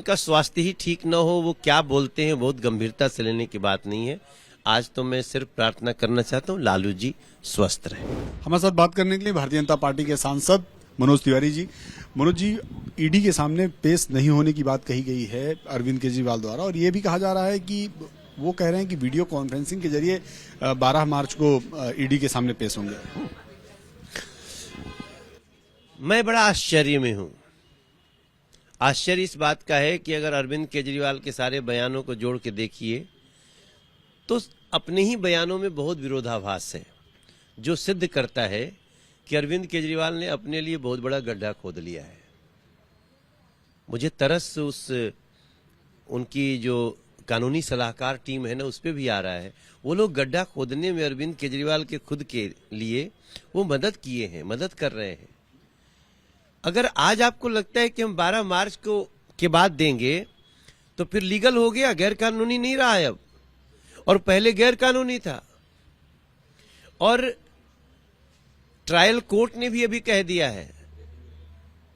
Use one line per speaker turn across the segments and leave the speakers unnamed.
जिनका स्वास्थ्य ही ठीक न हो वो क्या बोलते हैं बहुत गंभीरता से लेने की बात नहीं है। आज तो मैं सिर्फ प्रार्थना करना चाहता हूँ लालू जी स्वस्थ रहे।
हमारे साथ बात करने के लिए भारतीय जनता पार्टी के सांसद मनोज तिवारी जी। मनोज जी, ईडी के सामने पेश नहीं होने की बात कही गई है अरविंद केजरीवाल द्वारा, और ये भी कहा जा रहा है कि वो कह रहे हैं कि वीडियो कॉन्फ्रेंसिंग के जरिए 12 मार्च को ईडी के सामने पेश होंगे।
मैं बड़ा आश्चर्य में हूं। आश्चर्य इस बात का है कि अगर अरविंद केजरीवाल के सारे बयानों को जोड़ के देखिए तो अपने ही बयानों में बहुत विरोधाभास है, जो सिद्ध करता है कि अरविंद केजरीवाल ने अपने लिए बहुत बड़ा गड्ढा खोद लिया है। मुझे तरस उनकी जो कानूनी सलाहकार टीम है ना उस पे भी आ रहा है। वो लोग गड्ढा खोदने में अरविंद केजरीवाल के खुद के लिए वो मदद किए हैं, मदद कर रहे हैं। अगर आज आपको लगता है कि हम 12 मार्च को के बाद देंगे तो फिर लीगल हो गया, गैर कानूनी नहीं रहा है अब, और पहले गैर कानूनी था। और ट्रायल कोर्ट ने भी अभी कह दिया है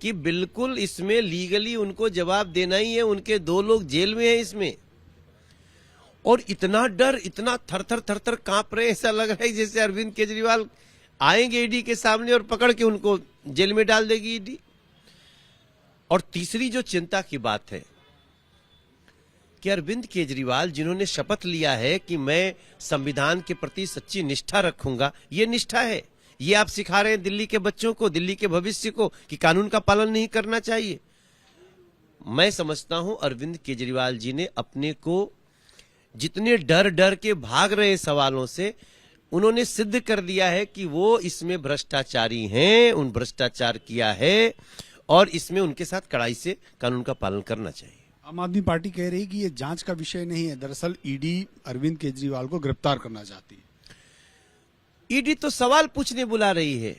कि बिल्कुल इसमें लीगली उनको जवाब देना ही है। उनके 2 लोग जेल में हैं इसमें, और इतना डर, इतना थर-थर कांप रहे, ऐसा लग रहा है जैसे अरविंद केजरीवाल आएंगे ईडी के सामने और पकड़ के उनको जेल में डाल देगी ईडी। और तीसरी जो चिंता की बात है कि अरविंद केजरीवाल जिन्होंने शपथ लिया है कि मैं संविधान के प्रति सच्ची निष्ठा रखूंगा, ये निष्ठा है। ये आप सिखा रहे हैं दिल्ली के बच्चों को, दिल्ली के भविष्य को, कि कानून का पालन नहीं करना चाहिए। मैं समझता हूं अरविंद केजरीवाल जी ने अपने को जितने डर डर के भाग रहे सवालों से, उन्होंने सिद्ध कर दिया है कि वो इसमें भ्रष्टाचारी हैं, उन भ्रष्टाचार किया है, और इसमें उनके साथ कड़ाई से कानून का पालन करना चाहिए।
आम आदमी पार्टी कह रही है कि ये जांच का विषय नहीं है, दरअसल ईडी अरविंद केजरीवाल को गिरफ्तार करना चाहती है।
ईडी तो सवाल पूछने बुला रही है।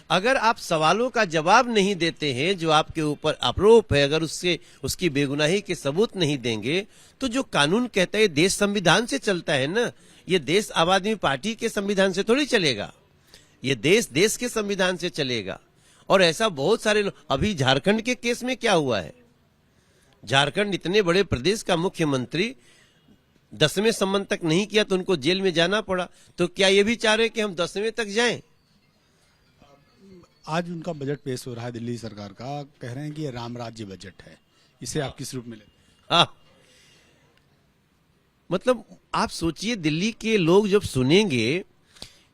अगर आप सवालों का जवाब नहीं देते हैं, जो आपके ऊपर आरोप है, अगर उसकी बेगुनाही के सबूत नहीं देंगे, तो जो कानून कहता है देश संविधान से चलता है ना, ये देश आम आदमी पार्टी के संविधान से थोड़ी चलेगा, ये देश के संविधान से चलेगा। और ऐसा बहुत सारे लोग, अभी झारखंड के केस में क्या हुआ है, झारखंड इतने बड़े प्रदेश का मुख्यमंत्री 10वें संबंध तक नहीं किया तो उनको जेल में जाना पड़ा। तो क्या ये भी चाह रहे कि हम 10वें तक जाएं?
आज उनका बजट पेश हो रहा है दिल्ली सरकार का, कह रहे हैं कि ये राम राज्य बजट है, इसे आप किस रूप में लेते हैं?
मतलब आप सोचिए, दिल्ली के लोग जब सुनेंगे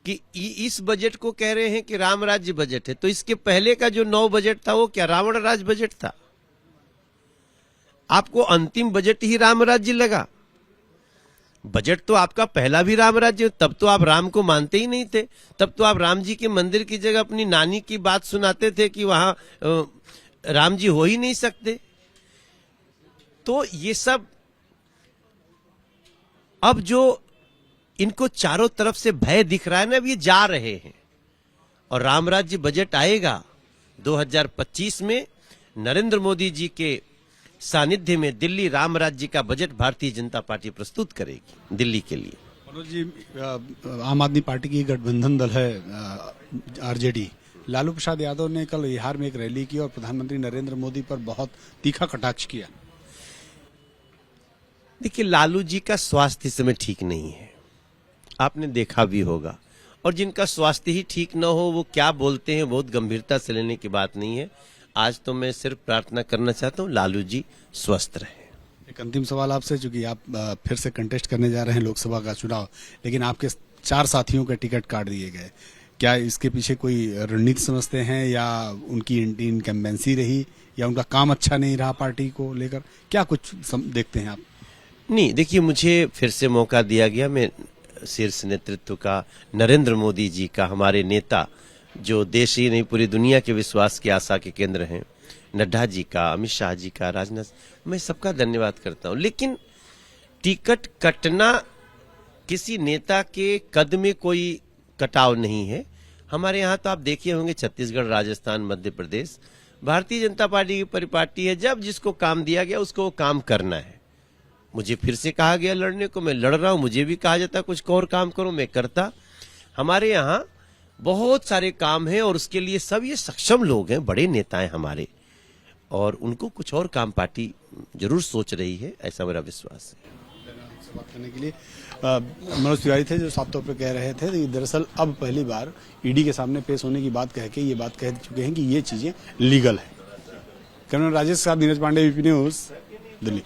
कि इस बजट को कह रहे हैं कि राम राज्य बजट है, तो इसके पहले का जो 9 बजट था वो क्या रावण राज बजट था? आपको अंतिम बजट ही राम राज्य लगा? बजट तो आपका पहला भी राम राज्य, तब तो आप राम को मानते ही नहीं थे। तब तो आप राम जी के मंदिर की जगह अपनी नानी की बात सुनाते थे कि वहां राम जी हो ही नहीं सकते। तो ये सब अब जो इनको चारों तरफ से भय दिख रहा है ना, अब ये जा रहे हैं। और राम राज्य बजट आएगा 2025 में, नरेंद्र मोदी जी के सानिध्य में दिल्ली राम राज्य का बजट भारतीय जनता पार्टी प्रस्तुत करेगी दिल्ली के लिए।
मनोज जी, आम आदमी पार्टी की गठबंधन दल है आरजेडी, लालू प्रसाद यादव ने कल बिहार में एक रैली की और प्रधानमंत्री नरेंद्र मोदी पर बहुत तीखा कटाक्ष किया।
देखिए, लालू जी का स्वास्थ्य इस समय ठीक नहीं है, आपने देखा भी होगा। और जिनका स्वास्थ्य ही ठीक न हो वो क्या बोलते हैं बहुत गंभीरता से लेने की बात नहीं है। आज तो मैं सिर्फ प्रार्थना करना चाहता हूँ लालू जी स्वस्थ रहे।
एक अंतिम सवाल आपसे, चूंकि आप फिर से कंटेस्ट करने जा रहे हैं लोकसभा का चुनाव, लेकिन आपके 4 साथियों के टिकट काट दिए गए, क्या इसके पीछे कोई रणनीति समझते हैं, या उनकी इनकम्बेंसी रही, या उनका काम अच्छा नहीं रहा पार्टी को लेकर, क्या कुछ देखते हैं आप?
नहीं, देखिए, मुझे फिर से मौका दिया गया। मैं शीर्ष नेतृत्व का, नरेंद्र मोदी जी का, हमारे नेता जो देश ही नहीं पूरी दुनिया के विश्वास की आशा के केंद्र हैं, नड्डा जी का, अमित शाह जी का, राजनाथ, मैं सबका धन्यवाद करता हूं। लेकिन टिकट कटना किसी नेता के कद में कोई कटाव नहीं है। हमारे यहाँ तो आप देखिए होंगे, छत्तीसगढ़, राजस्थान, मध्य प्रदेश, भारतीय जनता पार्टी की परिपाटी है। जब जिसको काम दिया गया उसको वो काम करना है। मुझे फिर से कहा गया लड़ने को, मैं लड़ रहा हूं। मुझे भी कहा जाता कुछ और काम करो, मैं करता। हमारे यहाँ बहुत सारे काम हैं और उसके लिए सब ये सक्षम लोग हैं, बड़े नेता हैं हमारे, और उनको कुछ और काम पार्टी जरूर सोच रही है, ऐसा मेरा विश्वास है।
से बात करने के लिए मनोज तिवारी थे, जो साफ तौर पर कह रहे थे कि दरअसल अब पहली बार ईडी के सामने पेश होने की बात कह के ये बात कह चुके हैं कि ये चीजें लीगल है। कैमरा राजेश के साथ नीरज पांडे, वीपी न्यूज, दिल्ली।